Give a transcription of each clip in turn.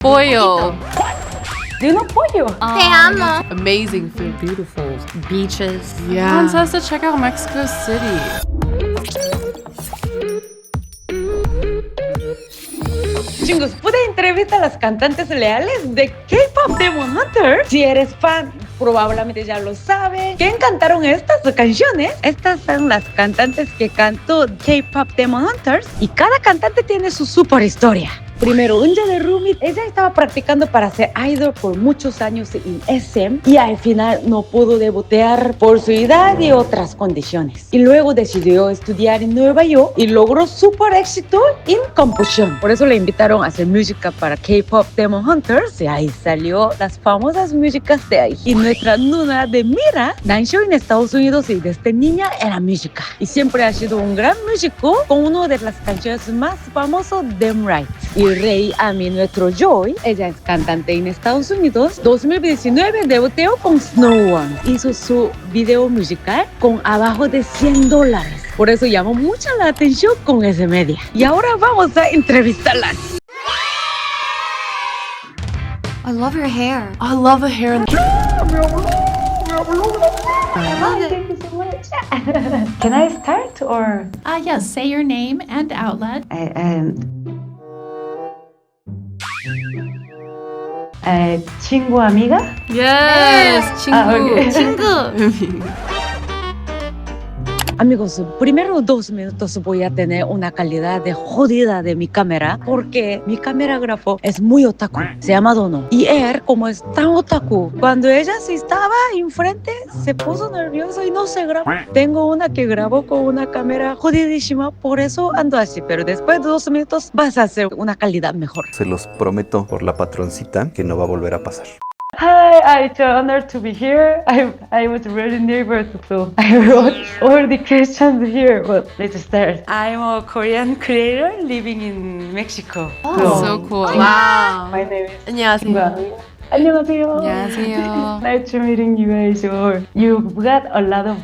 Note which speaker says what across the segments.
Speaker 1: Pollo.
Speaker 2: Do you know pollo?
Speaker 3: Te amo.
Speaker 1: Amazing food.
Speaker 3: Beautiful beaches.
Speaker 1: Yeah. Everyone says to check out Mexico City.
Speaker 2: Chingus, pude entrevistar a las cantantes leales de KPop Demon Hunters. Si eres fan, probablemente ya lo sabes. ¿Quién cantaron estas canciones? Estas son las cantantes que cantó KPop Demon Hunters y cada cantante tiene su super historia. Primero, Unja de Rumi, ella estaba practicando para ser idol por muchos años en SM y al final no pudo debutar por su edad y otras condiciones. Y luego decidió estudiar en Nueva York y logró súper éxito en composición. Por eso le invitaron a hacer música para K-Pop Demon Hunters y ahí salió las famosas músicas de ahí. Y nuestra Nuna de Mira nació en Estados Unidos y desde niña era música. Y siempre ha sido un gran músico con una de las canciones más famosas, Them Right. Y Rey Ami, nuestro Joy, ella es cantante en Estados Unidos. 2019 debutó con Snow One. Hizo su video musical con abajo de $100. Por eso llamó mucho la atención con ese media. Y ahora vamos a entrevistarlas.
Speaker 3: I love your hair.
Speaker 1: I love the hair.
Speaker 3: I love it.
Speaker 2: Thank you so much. Can I start or?
Speaker 4: Yes, say your name and outlet.
Speaker 2: Chingu Amiga.
Speaker 1: Yes, Chingu.
Speaker 2: Okay.
Speaker 3: Chingu.
Speaker 2: Amigos, primero 2 minutos voy a tener una calidad de jodida de mi cámara porque mi camarógrafo es muy otaku, se llama Dono. Y él, como es tan otaku, cuando ella sí estaba enfrente, se puso nervioso y no se grabó. Tengo una que grabó con una cámara jodidísima, por eso ando así. Pero después de 2 minutos vas a hacer una calidad mejor.
Speaker 5: Se los prometo por la patroncita que no va a volver a pasar.
Speaker 2: Hi, it's an honor to be here. I was really nervous, so I wrote all the questions here. But let's start. I'm a Korean creator living in Mexico.
Speaker 1: So cool.
Speaker 3: Wow.
Speaker 2: My name is
Speaker 1: 안녕하세요.
Speaker 2: 안녕하세요.
Speaker 1: 안녕하세요.
Speaker 2: Nice to meeting you guys. You've got a lot of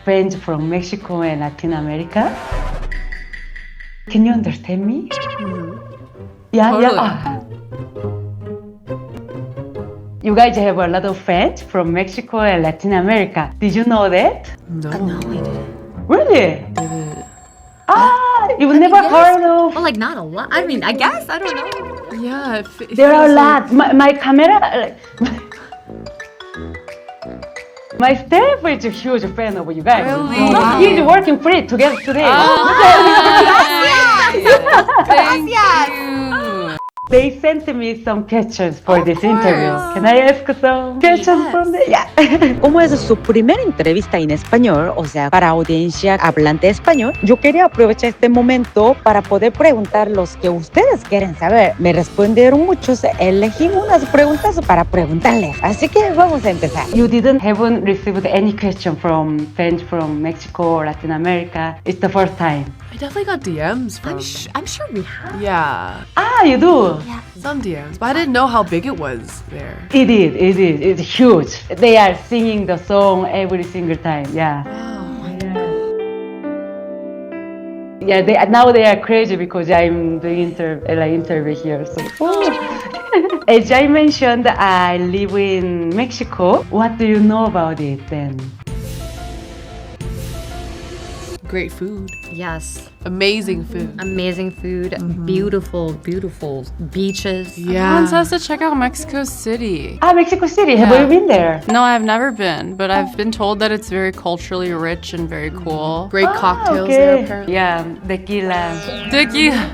Speaker 2: fans from Mexico and Latin America. Can you understand me? Yeah,
Speaker 1: Totally.
Speaker 2: yeah. You guys have a lot of fans from Mexico and Latin America. Did you know that?
Speaker 1: No.
Speaker 3: No, I didn't.
Speaker 2: Really?
Speaker 1: Didn't.
Speaker 2: You've never heard of?
Speaker 3: Well, like not a lot. I mean, I guess. I don't know.
Speaker 1: Yeah.
Speaker 2: There are a lot. My camera, my staff is a huge fan of you guys.
Speaker 1: Really?
Speaker 2: So he's working free together today.
Speaker 1: Thank you.
Speaker 2: They sent me some questions for this interview. Can I ask some questions from them? Yeah. Como es su primera entrevista en español, o sea, para audiencia hablante español, yo quería aprovechar este momento para poder preguntar los que ustedes quieren saber. Me respondieron muchos, elegí unas preguntas para preguntarles. Así que vamos a empezar. You haven't received any question from fans from Mexico or Latin America. It's the first time.
Speaker 1: I definitely got DMs from.
Speaker 3: I'm sure we have.
Speaker 1: Yeah.
Speaker 2: You do?
Speaker 3: Yeah.
Speaker 1: Some DMs, but I didn't know how big it was there.
Speaker 2: It is. It's huge. They are singing the song every single time. Yeah. Yeah. Now they are crazy because I'm doing interview here. So. As I mentioned, I live in Mexico. What do you know about it then?
Speaker 1: Great food.
Speaker 3: Yes.
Speaker 1: Amazing food.
Speaker 3: Amazing food. Beautiful, beautiful beaches.
Speaker 1: Yeah. Everyone says to check out Mexico City.
Speaker 2: Mexico City. Have you been there?
Speaker 1: No, I've never been, but I've been told that it's very culturally rich and very cool. Great cocktails there, apparently.
Speaker 2: Yeah, tequila.
Speaker 1: Tequila.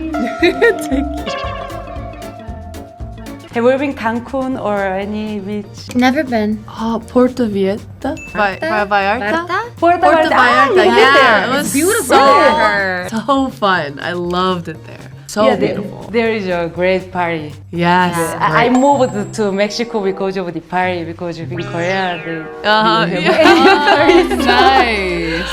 Speaker 2: Have you been Cancun or any beach?
Speaker 3: Never been.
Speaker 1: Puerto Vieja? Vallarta?
Speaker 2: Puerto
Speaker 1: Vallarta,
Speaker 2: yeah.
Speaker 1: It was
Speaker 3: beautiful.
Speaker 1: So fun. I loved it there. So beautiful.
Speaker 2: There is a great party.
Speaker 1: Yes.
Speaker 2: I moved to Mexico because of the party, because in Korea,
Speaker 1: Nice.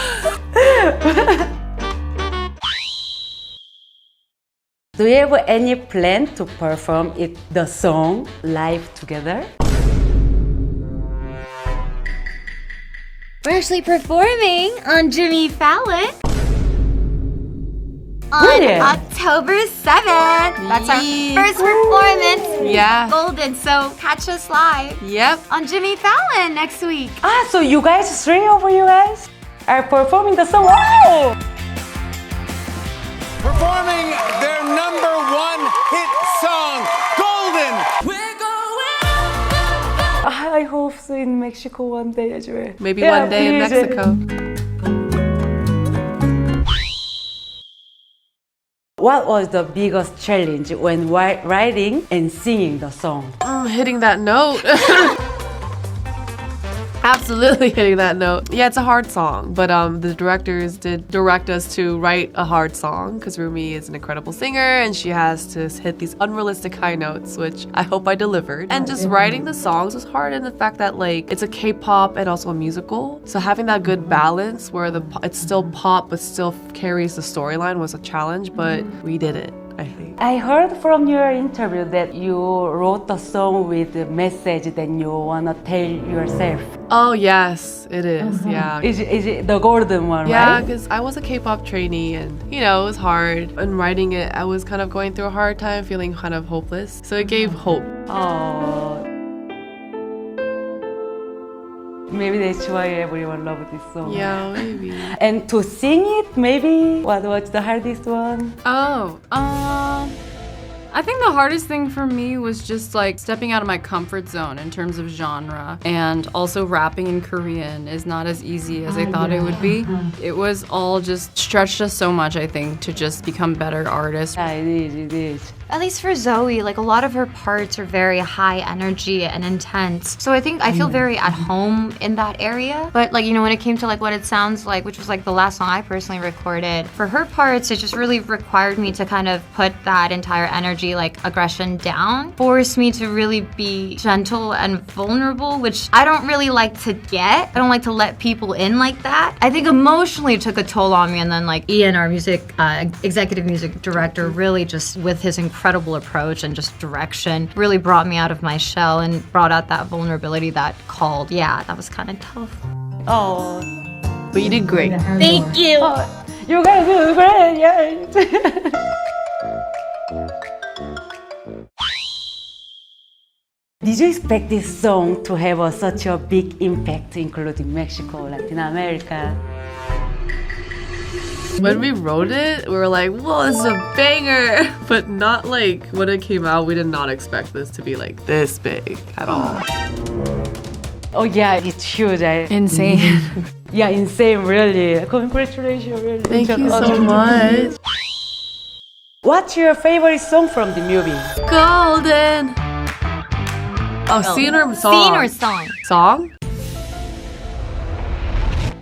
Speaker 2: Do you have any plan to perform the song live together?
Speaker 3: We're actually performing on Jimmy Fallon. On
Speaker 2: Really?
Speaker 3: October 7th. That's our
Speaker 1: Yeah.
Speaker 3: first performance.
Speaker 1: Yeah.
Speaker 3: Golden. So catch us live
Speaker 1: Yep.
Speaker 3: on Jimmy Fallon next week.
Speaker 2: So you guys, three of you guys are performing the song. Wow!
Speaker 6: Performing their number one hit song, Golden.
Speaker 2: I hope so in Mexico one day as well.
Speaker 1: Maybe
Speaker 2: Yeah,
Speaker 1: one day in
Speaker 2: please.
Speaker 1: Mexico.
Speaker 2: What was the biggest challenge when writing and singing the song?
Speaker 1: Hitting that note. Absolutely hitting that note. Yeah, it's a hard song, but the directors did direct us to write a hard song because Rumi is an incredible singer and she has to hit these unrealistic high notes, which I hope I delivered. And just writing the songs was hard in the fact that like it's a K-pop and also a musical, so having that good balance where it's still pop but still carries the storyline was a challenge, but we did it, I think.
Speaker 2: I heard from your interview that you wrote the song with a message that you wanna tell yourself.
Speaker 1: Oh yes, it is. Yeah.
Speaker 2: Is it the golden one,
Speaker 1: Yeah,
Speaker 2: right?
Speaker 1: because I was a K-pop trainee and, you know, it was hard. And writing it, I was kind of going through a hard time, feeling kind of hopeless. So it gave hope.
Speaker 2: Oh. Maybe that's why everyone loved this song.
Speaker 1: Yeah, maybe.
Speaker 2: And to sing it, maybe what was the hardest one?
Speaker 1: Oh, I think the hardest thing for me was just like stepping out of my comfort zone in terms of genre, and also rapping in Korean is not as easy as I thought it would be. It was all just stretched us so much, I think, to just become better artists.
Speaker 2: Yeah, it is.
Speaker 3: At least for Zoe, like a lot of her parts are very high energy and intense. So I think I feel very at home in that area. But like, you know, when it came to like what it sounds like, which was like the last song I personally recorded, for her parts, it just really required me to kind of put that entire energy, like aggression down, forced me to really be gentle and vulnerable, which I don't really like to get. I don't like to let people in like that. I think emotionally it took a toll on me, and then like Ian, our music, executive music director, really just with his incredible approach and just direction really brought me out of my shell and brought out that vulnerability that called. Yeah, that was kind of tough.
Speaker 2: Oh.
Speaker 1: But you did great.
Speaker 3: Thank you.
Speaker 2: You guys do great, yeah. Did you expect this song to have such a big impact, including Mexico, Latin America?
Speaker 1: When we wrote it, we were like, whoa, this is a banger. But not like when it came out, we did not expect this to be like this big at all.
Speaker 2: Oh yeah, it's huge.
Speaker 1: Insane.
Speaker 2: Yeah, insane, really. Congratulations, really.
Speaker 1: Thank you so much.
Speaker 2: What's your favorite song from the movie?
Speaker 1: Golden. Oh, scene or song?
Speaker 3: Scene or song?
Speaker 1: Song?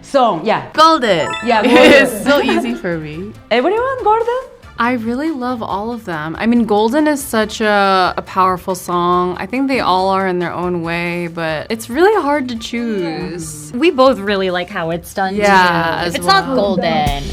Speaker 2: Song, yeah.
Speaker 1: Golden.
Speaker 2: Yeah,
Speaker 1: It's
Speaker 2: Golden.
Speaker 1: so easy for me.
Speaker 2: Everyone, Gordon?
Speaker 1: I really love all of them. I mean, Golden is such a powerful song. I think they all are in their own way, but it's really hard to choose.
Speaker 3: We both really like how it's done.
Speaker 1: Yeah,
Speaker 3: too.
Speaker 1: as
Speaker 3: If it's not
Speaker 1: well.
Speaker 3: golden.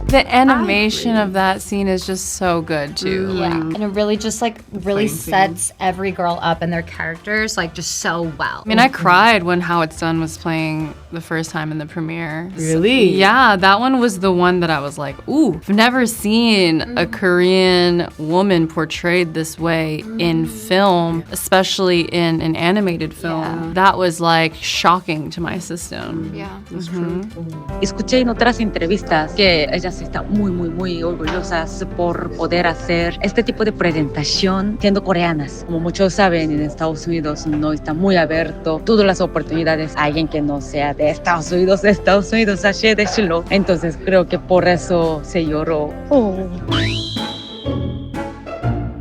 Speaker 1: The animation of that scene is just so good too.
Speaker 3: Yeah, and it really just like really
Speaker 1: Plain
Speaker 3: sets every girl up and their characters like just so well.
Speaker 1: I mean, I cried when How It's Done was playing the first time in the premiere. Really? Yeah, that one was the one that I was like, ooh, I've never seen a Korean woman portrayed this way in film, especially in an animated film.
Speaker 3: Yeah.
Speaker 1: That was like shocking to my system.
Speaker 3: Yeah.
Speaker 1: That's true.
Speaker 2: Escuché en otras entrevistas que ellas están muy orgullosas por poder hacer este tipo de presentación siendo coreanas. Como muchos saben, en Estados Unidos no está muy abierto todas las oportunidades a alguien que no sea de Estados Unidos, así decirlo. Entonces creo que por eso se lloró. Oh.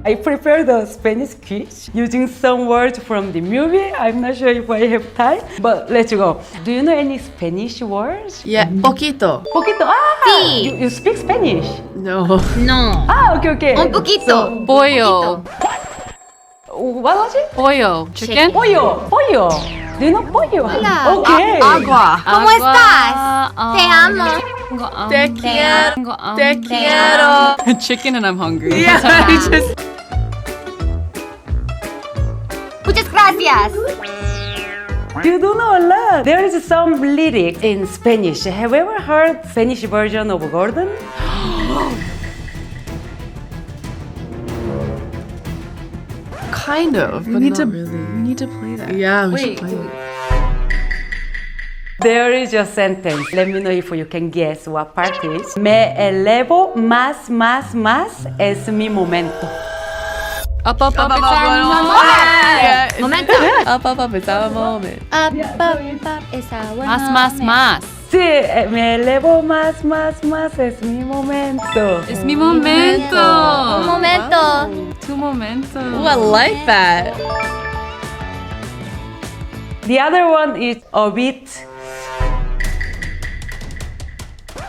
Speaker 2: I prepared a Spanish speech using some words from the movie. I'm not sure if I have time, but let's go. Do you know any Spanish words?
Speaker 1: Yeah, poquito.
Speaker 2: Poquito.
Speaker 3: Sí.
Speaker 2: You speak Spanish?
Speaker 1: No.
Speaker 3: No.
Speaker 2: Okay.
Speaker 3: Un poquito.
Speaker 1: Pollo.
Speaker 2: What was it?
Speaker 1: Pollo. Chicken?
Speaker 2: Pollo. Do you know pollo?
Speaker 3: Hola.
Speaker 2: Okay.
Speaker 1: Agua.
Speaker 3: ¿Cómo estás? Te amo.
Speaker 1: Te quiero. Te quiero. Chicken and I'm hungry.
Speaker 3: Muchas gracias.
Speaker 2: You do know a lot. There is some lyrics in Spanish. Have you ever heard Spanish version of Gordon?
Speaker 1: Kind of, but not really.
Speaker 7: We need to play that.
Speaker 1: Yeah, we should play it.
Speaker 2: There is your sentence. Let me know if you can guess what part is. Me elevo más, es mi momento.
Speaker 7: Up, it's our moment.
Speaker 1: Yeah,
Speaker 3: Momentum.
Speaker 1: up, it's our moment.
Speaker 3: Up, it's our
Speaker 7: Más.
Speaker 2: Sí, me elevo más, es mi momento.
Speaker 7: Es mi momento.
Speaker 3: Un momento.
Speaker 7: Tu momento.
Speaker 1: Oh, I like that.
Speaker 2: The other one is a bit.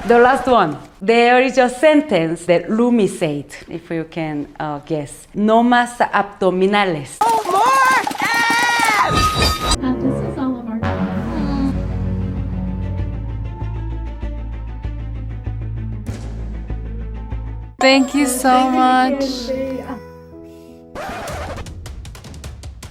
Speaker 2: The last one. There is a sentence that Lumi said, if you can guess. No más abdominales.
Speaker 4: This is all of our time.
Speaker 7: Thank you so much.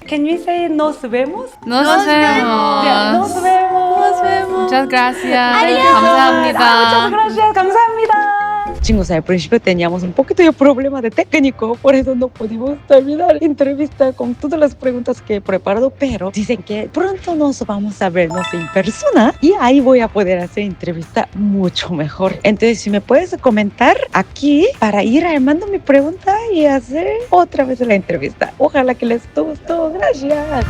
Speaker 2: Can we say nos vemos?
Speaker 7: Nos
Speaker 2: Yeah, nos
Speaker 7: vemos.
Speaker 2: vemos.
Speaker 7: Muchas gracias.
Speaker 2: Muchas
Speaker 7: 감사합니다.
Speaker 2: gracias. 감사합니다. Chingos, al principio teníamos un poquito de problema de técnico, por eso no pudimos terminar la entrevista con todas las preguntas que he preparado, pero dicen que pronto nos vamos a vernos en persona y ahí voy a poder hacer entrevista mucho mejor. Entonces, si me puedes comentar aquí para ir armando mi pregunta y hacer otra vez la entrevista. Ojalá que les gustó. Gracias.